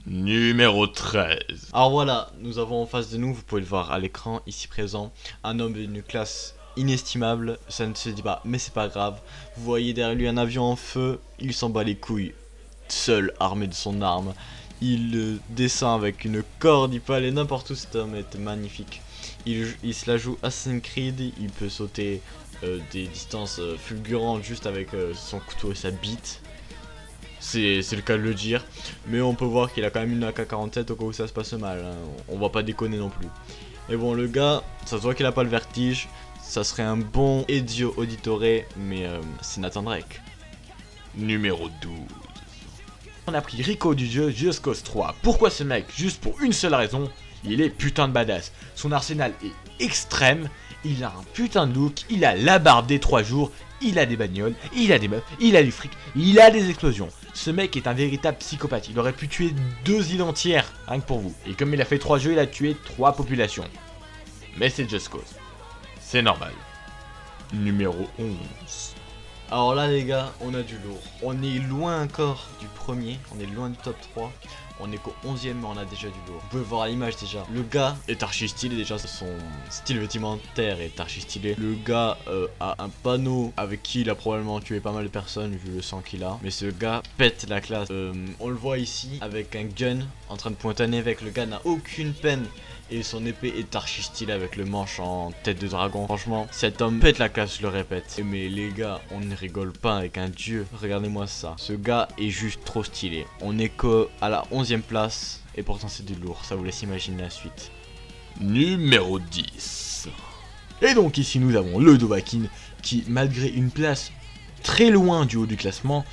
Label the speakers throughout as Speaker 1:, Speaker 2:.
Speaker 1: Numéro 13.
Speaker 2: Alors voilà, nous avons en face de nous, vous pouvez le voir à l'écran, ici présent, un homme d'une classe inestimable, ça ne se dit pas, mais c'est pas grave. Vous voyez derrière lui un avion en feu, il s'en bat les couilles, seul armé de son arme. Il descend avec une corde, il peut aller n'importe où, cet homme est magnifique. Il se la joue Assassin's Creed, il peut sauter des distances fulgurantes juste avec son couteau et sa bite. C'est le cas de le dire, mais on peut voir qu'il a quand même une AK-47 au cas où ça se passe mal, hein. On va pas déconner non plus. Et bon, le gars, ça se voit qu'il a pas le vertige, ça serait un bon Ezio Auditore, mais c'est Nathan Drake.
Speaker 1: Numéro 12.
Speaker 3: On a pris Rico du jeu Just Cause 3. Pourquoi ce mec? Juste pour une seule raison, il est putain de badass. Son arsenal est extrême, il a un putain de look, il a la barbe des 3 jours, il a des bagnoles, il a des meufs, il a du fric, il a des explosions. Ce mec est un véritable psychopathe, il aurait pu tuer 2 îles entières, rien que pour vous. Et comme il a fait 3 jeux, il a tué 3 populations. Mais c'est Just Cause. C'est normal.
Speaker 1: Numéro 11.
Speaker 2: Alors là les gars, on a du lourd. On est loin encore du premier, on est loin du top 3. On est qu'au 11ème mais on a déjà du lourd. Vous pouvez voir à l'image déjà. Le gars est archi stylé déjà, son style vestimentaire est archi stylé. Le gars a un panneau avec qui il a probablement tué pas mal de personnes vu le sang qu'il a. Mais ce gars pète la classe. On le voit ici avec un gun en train de pointonner avec. Le gars n'a aucune peine. Et son épée est archi stylée avec le manche en tête de dragon. Franchement, cet homme pète la classe, je le répète. Mais les gars, on ne rigole pas avec un dieu. Regardez-moi ça. Ce gars est juste trop stylé. On est que à la 11ème place. Et pourtant c'est du lourd. Ça vous laisse imaginer la suite.
Speaker 1: Numéro 10.
Speaker 3: Et donc ici nous avons le Dovahkiin qui, malgré une place très loin du haut du classement,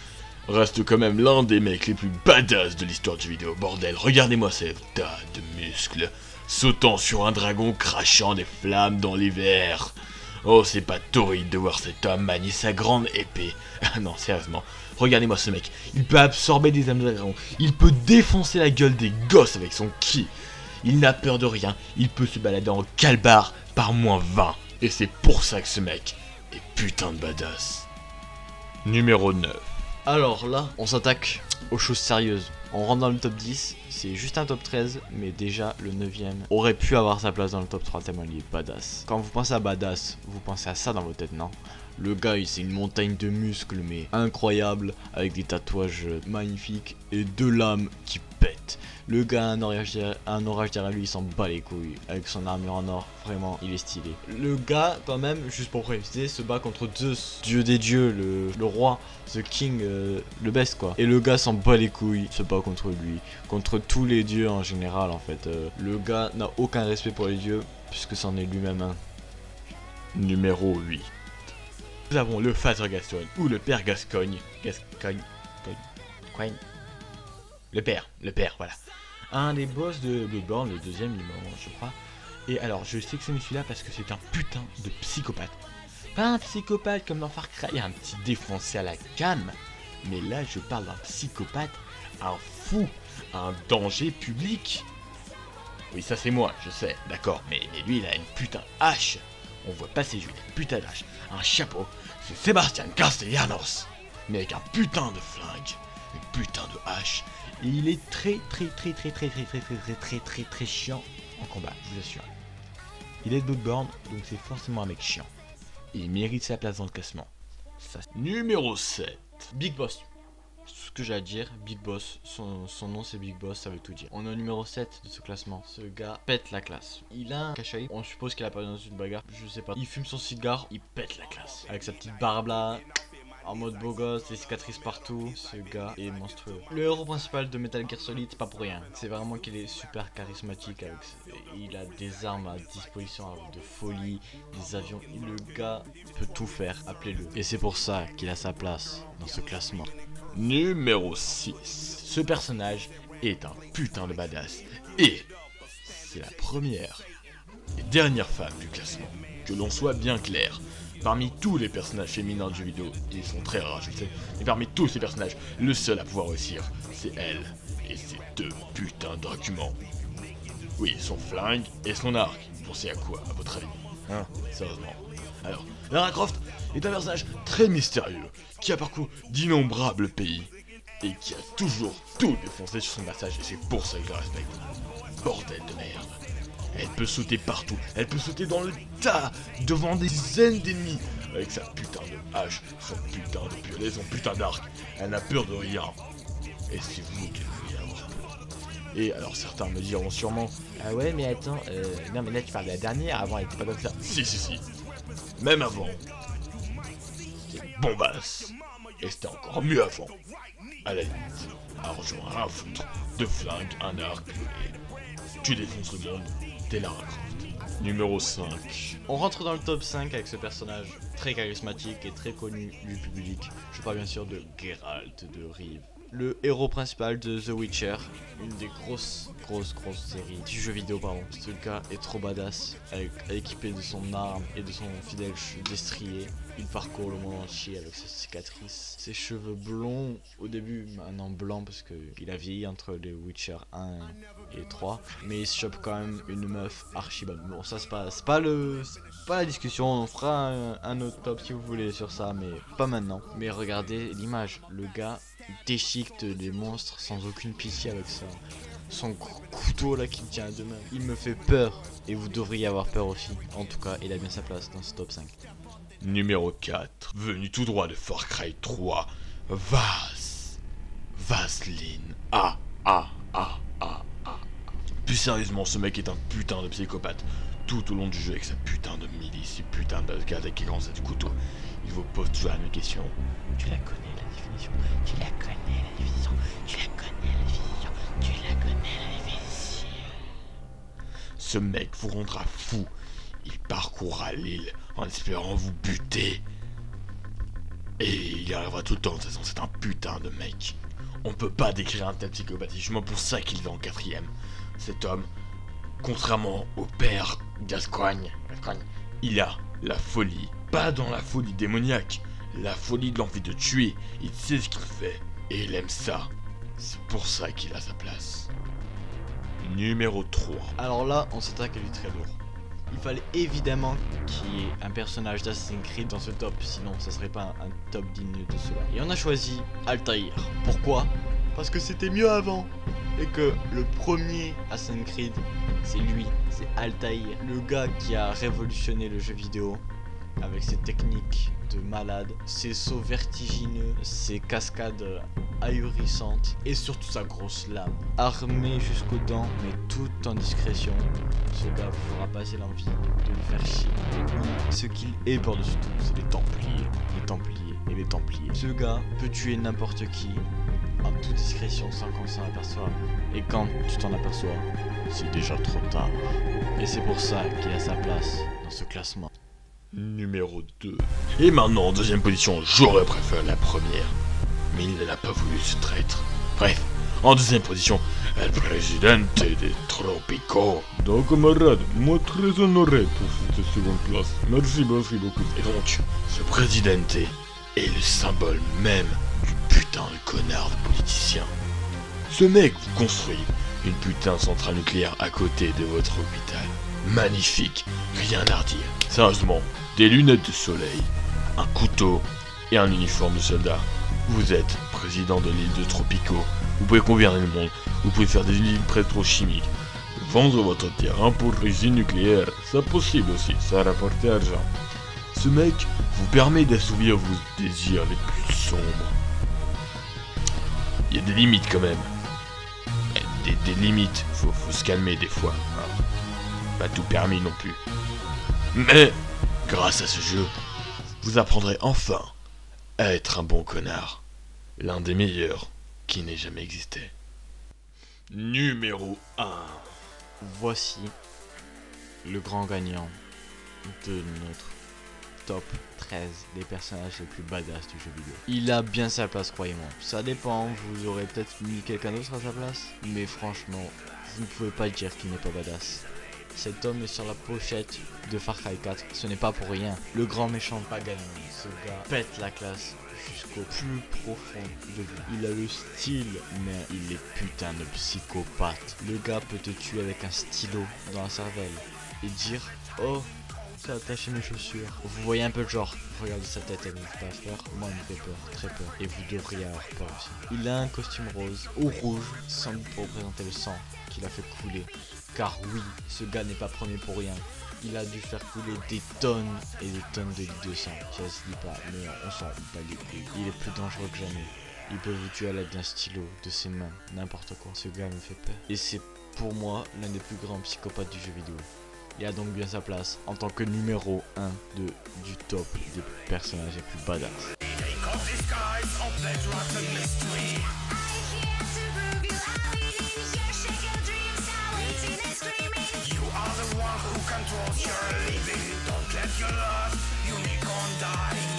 Speaker 1: Reste quand même l'un des mecs les plus badass de l'histoire du vidéo. Bordel, regardez-moi ces tas de muscles. Sautant sur un dragon, crachant des flammes dans les verres. Oh, c'est pas torride de voir cet homme manier sa grande épée. Ah non, sérieusement, regardez-moi ce mec. Il peut absorber des âmes de dragon. Il peut défoncer la gueule des gosses avec son ki. Il n'a peur de rien. Il peut se balader en calbar par -20. Et c'est pour ça que ce mec est putain de badass. Numéro 9.
Speaker 2: Alors là, on s'attaque aux choses sérieuses. On rentre dans le top 10, c'est juste un top 13, mais déjà le 9ème aurait pu avoir sa place dans le top 3 tellement il est badass. Quand vous pensez à badass, vous pensez à ça dans votre tête, non? Le gars, c'est une montagne de muscles, mais incroyable, avec des tatouages magnifiques et 2 lames qui pètent. Le gars a un orage derrière lui, il s'en bat les couilles. Avec son armure en or, vraiment, il est stylé. Le gars, quand même, juste pour préciser, se bat contre Zeus, dieu des dieux, le roi, the king, le best quoi. Et le gars s'en bat les couilles, se bat contre lui, contre tous les dieux en général en fait. Le gars n'a aucun respect pour les dieux, puisque c'en est lui-même un.
Speaker 1: Numéro 8.
Speaker 3: nous avons le Father Gascoigne ou le Père Gascoigne. Le père, voilà. Un des boss de Bloodborne, le 2ème numéro, je crois. Et alors, je sélectionne celui-là parce que c'est un putain de psychopathe. Pas un psychopathe comme dans Far Cry, un petit défoncé à la cam. Mais là, je parle d'un psychopathe, un fou, un danger public. Oui, ça c'est moi, je sais, d'accord. Mais lui, il a une putain de hache. On voit pas ses yeux, il a une putain de hache. Un chapeau, c'est Sébastien Castellanos. Mais avec un putain de flingue, une putain de hache. Et il est très chiant en combat, je vous assure. Il est de Bloodborne, donc c'est forcément un mec chiant. Et il mérite sa place dans le classement. Ça,
Speaker 1: Numéro 7.
Speaker 2: Big Boss. Ce que j'ai à dire, Big Boss, son nom c'est Big Boss, ça veut tout dire. On est au numéro 7 de ce classement. Ce gars pète la classe. Il a un cache-œil, on suppose qu'il a pas dans une bagarre, je sais pas. Il fume son cigare, il pète la classe. Avec sa petite barbe là, en mode beau gosse, des cicatrices partout, ce gars est monstrueux. Le héros principal de Metal Gear Solid, c'est pas pour rien. C'est vraiment qu'il est super charismatique avec il a des armes à disposition de folie, des avions. Le gars peut tout faire, appelez-le. Et c'est pour ça qu'il a sa place dans ce classement.
Speaker 1: Numéro 6.
Speaker 3: Ce personnage est un putain de badass. Et c'est la première et dernière femme du classement. Que l'on soit bien clair. Parmi tous les personnages féminins du jeu vidéo, ils sont très rares, je sais, mais parmi tous ces personnages, le seul à pouvoir réussir, c'est elle. Et c'est 2 putains d'arguments. Oui, son flingue et son arc. Vous pensez à quoi, à votre avis? Hein, sérieusement. Alors, Lara Croft est un personnage très mystérieux, qui a parcouru d'innombrables pays.
Speaker 1: et qui a toujours tout défoncé sur son passage, et c'est pour ça que je la respecte. Bordel de merde. Elle peut sauter partout, elle peut sauter dans le tas, devant des dizaines d'ennemis, avec sa putain de hache, son putain de piolet, son putain d'arc. Elle n'a peur de rien. Et c'est vous qui devriez avoir peur. Et alors certains me diront sûrement,
Speaker 3: Ah ouais, mais attends, non, mais là tu parles de la dernière, avant elle était pas comme ça.
Speaker 1: si. Même avant, c'était bombasse. Et c'était encore mieux avant. À la limite, argent, un foutre, deux flingues, un arc, et tu défonces le monde, t'es Lara Croft. Numéro 5.
Speaker 2: On rentre dans le top 5 avec ce personnage très charismatique et très connu du public. Je parle bien sûr de Geralt de Rive. Le héros principal de The Witcher, une des grosses séries du jeu vidéo, pardon. Ce gars est trop badass, équipé de son arme et de son fidèle destrier. Il parcourt le monde entier avec ses cicatrices, ses cheveux blonds au début, maintenant blancs parce qu'il a vieilli entre les Witcher 1 et 3, mais il se chope quand même une meuf archi bonne. Bon, ça c'est pas la discussion, on fera un autre top si vous voulez sur ça, mais pas maintenant. Mais regardez l'image, le gars déchiquette des monstres sans aucune pitié avec ça. Son couteau là qu'il tient à deux mains. Il me fait peur et vous devriez avoir peur aussi. En tout cas, il a bien sa place dans ce top 5.
Speaker 1: Numéro 4. Venu tout droit de Far Cry 3. Vaseline. Plus sérieusement, ce mec est un putain de psychopathe. Tout au long du jeu avec sa putain de milice, ses putains de bazooka avec les grands du couteau. Il vous pose toujours la même question.
Speaker 3: Tu la connais la définition, tu la connais la définition, tu la connais la définition, tu la connais la définition.
Speaker 1: Ce mec vous rendra fou. Il parcourra l'île en espérant vous buter. Et il y arrivera tout le temps, de toute façon, c'est un putain de mec. On peut pas décrire un tel psychopathe, c'est justement pour ça qu'il va en 4ème. Cet homme, contrairement au père Gascoigne, il a la folie. Pas dans la folie démoniaque, la folie de l'envie de tuer. Il sait ce qu'il fait, et il aime ça. C'est pour ça qu'il a sa place. Numéro 3.
Speaker 2: Alors là, on s'attaque à du très lourd. Il fallait évidemment qu'il y ait un personnage d'Assassin's Creed dans ce top, sinon ça serait pas un top digne de cela. Et on a choisi Altaïr. Pourquoi? Parce que c'était mieux avant. Et que le premier Assassin's Creed, c'est lui, c'est Altaïr. Le gars qui a révolutionné le jeu vidéo avec ses techniques de malade, ses sauts vertigineux, ses cascades ahurissantes et surtout sa grosse lame. Armé jusqu'aux dents, mais tout en discrétion, ce gars vous fera passer l'envie de le faire chier. Ce qu'il est par-dessus tout, c'est les Templiers, et les Templiers. Ce gars peut tuer n'importe qui en toute discrétion sans qu'on s'en aperçoive. Et quand tu t'en aperçois, c'est déjà trop tard. Et c'est pour ça qu'il a sa place dans ce classement.
Speaker 1: Numéro 2. Et maintenant, en deuxième position, j'aurais préféré la première. Mais il n'a pas voulu ce traître. Bref, en deuxième position, El Presidente de Tropico.
Speaker 4: Donc camarade, moi très honoré pour cette seconde place. Merci beaucoup.
Speaker 1: Et donc, ce Presidente est le symbole même du putain de connard de politicien. Ce mec vous construit une putain de centrale nucléaire à côté de votre hôpital. Magnifique, rien à redire. Sérieusement, des lunettes de soleil, un couteau et un uniforme de soldat. Vous êtes président de l'île de Tropico. Vous pouvez gouverner le monde. Vous pouvez faire des usines pétrochimiques. Vendre votre terrain pour usine nucléaire. C'est possible aussi, ça rapporte argent. Ce mec vous permet d'assouvir vos désirs les plus sombres. Il y a des limites quand même. Des limites, faut se calmer des fois. Hein. Pas tout permis non plus. Mais, grâce à ce jeu, vous apprendrez enfin à être un bon connard. L'un des meilleurs qui n'ait jamais existé. Numéro 1.
Speaker 2: Voici le grand gagnant de notre top 13 des personnages les plus badass du jeu vidéo. Il a bien sa place, croyez-moi. Ça dépend, vous aurez peut-être mis quelqu'un d'autre à sa place, mais franchement, vous ne pouvez pas dire qu'il n'est pas badass. Cet homme est sur la pochette de Far Cry 4, ce n'est pas pour rien. Le grand méchant Pagan, ce gars pète la classe jusqu'au plus profond de lui. Il a le style, mais il est putain de psychopathe. Le gars peut te tuer avec un stylo dans la cervelle et dire « Oh, commencer à attacher mes chaussures. Vous voyez un peu le genre. Regardez sa tête, elle ne fait pas peur. Moi, elle me fait peur, très peur. Et vous devriez avoir peur aussi. Il a un costume rose ou rouge, sans doute pour représenter le sang qu'il a fait couler. Car oui, ce gars n'est pas premier pour rien. Il a dû faire couler des tonnes et des tonnes de litres de sang. Ça se dit pas, mais on s'en bat les couilles. Il est plus dangereux que jamais. Il peut vous tuer à l'aide d'un stylo, de ses mains, n'importe quoi. Ce gars me fait peur. Et c'est pour moi l'un des plus grands psychopathes du jeu vidéo. Il a donc bien sa place en tant que numéro 1 du top des personnages les plus badass.
Speaker 5: Controls your living. Don't let your love unicorn die.